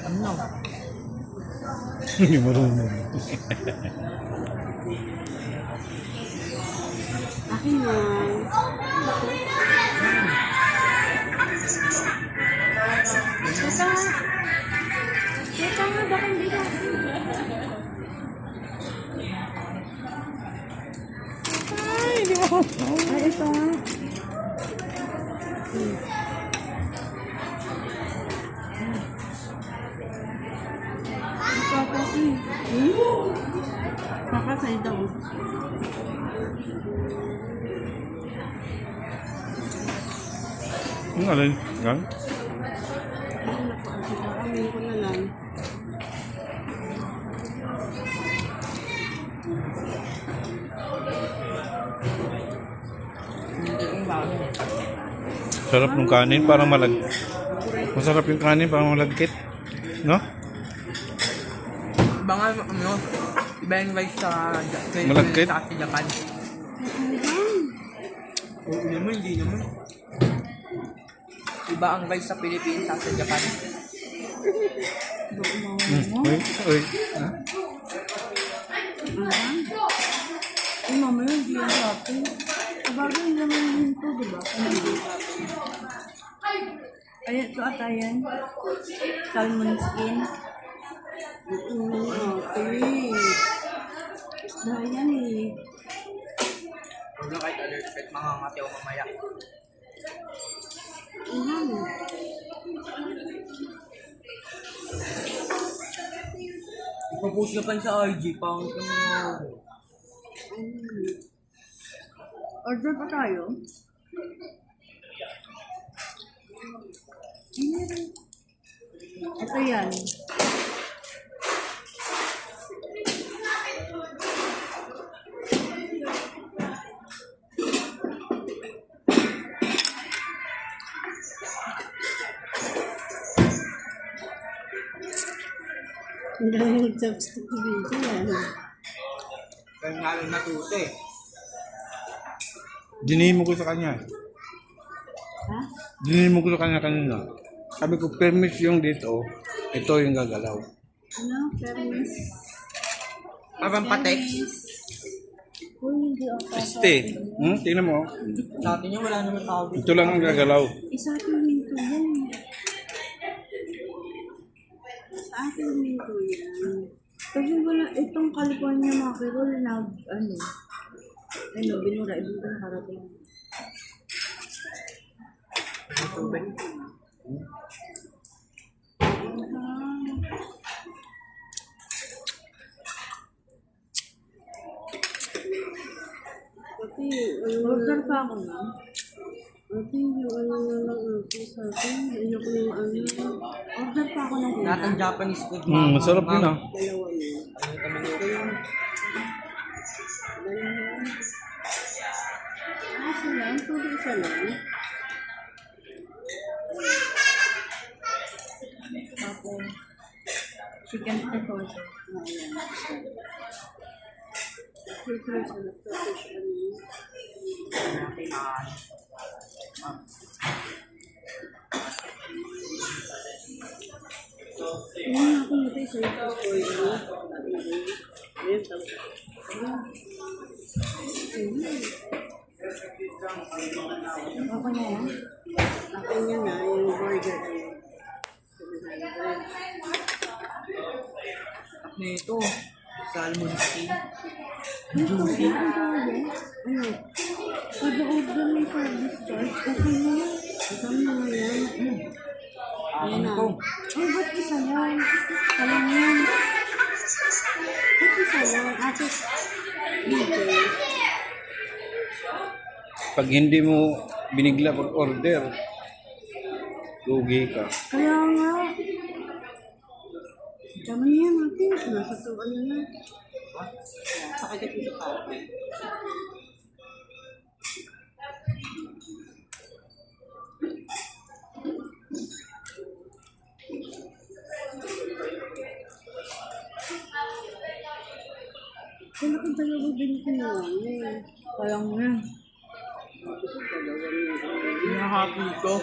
Ano? Hindi marunong. Akin na. Teka nga. Teka nga, baka hindi na. Ay, hindi mo. Ay, ito nga. Kakasay daw. Ang alin? Gan? Kakamin ko na lang. Hindi kong bago. Sarap ng kanin, parang masarap yung kanin, parang malagkit. No? Iba nga, ano, iba yung rice sa Malagkit? sa Japan. Oo naman, hindi naman. Iba ang rice sa Pilipinas sa Japan. Uy, uy. Ha? Ay, mamaya hindi yan natin. Sabagay naman yun to, diba? Ay, ito ata yan. Salmon skin. Okay. Isda yan eh. Huwag na kahit alert, mangangati ako mamaya. Ipapost na pa sa IG, pang Order pa tayo? Ito yan. Hindi na mag-chopstick video yan. kaya nga lang natuto eh. Dinimo ko sa kanya. Ha? Dinimo ko sa kanya kanina. Sabi ko, permit yung dito. Ito yung gagalaw. Ano? Permis? Parang patex. Kung hindi ako. Este. Tingnan mo. Sa atin yung wala naman tawag dito. Ito lang ang gagalaw. Isa ating minto yan. Sa ating minto yan. Kasi wala, itong California mackerel na, binura, ibig ko nakarating. Order pa ako na. Ate, yung ano na lang ate sa atin. Ano ko yung order pa ako ng Lahat ng Japanese food. Masarap yun ah. dalawa niya. Isa lang, tuloy isa lang. Tapos, chicken takoso. Ayan. Chicken takoso. Ano ako nito sa ito ko yun? Ayun, tapos. Ako na yan. Ako niya na, yung burger. Nito, salmon skin. Juicy. Ano? Kada order ng service charge, okay na yan. Isang na nga yan. Ayan na. Ay, ba't isa yan? Alam yan. Ba't isa yan? Ate, dito. Pag hindi mo binigla pag order, lugi ka. Kaya nga. Tama niya yan, ate. Nasa to, ano na. Sakit ito sa tao. Kaya kung dalawa din ko na Kaya nga. Pinahati ko.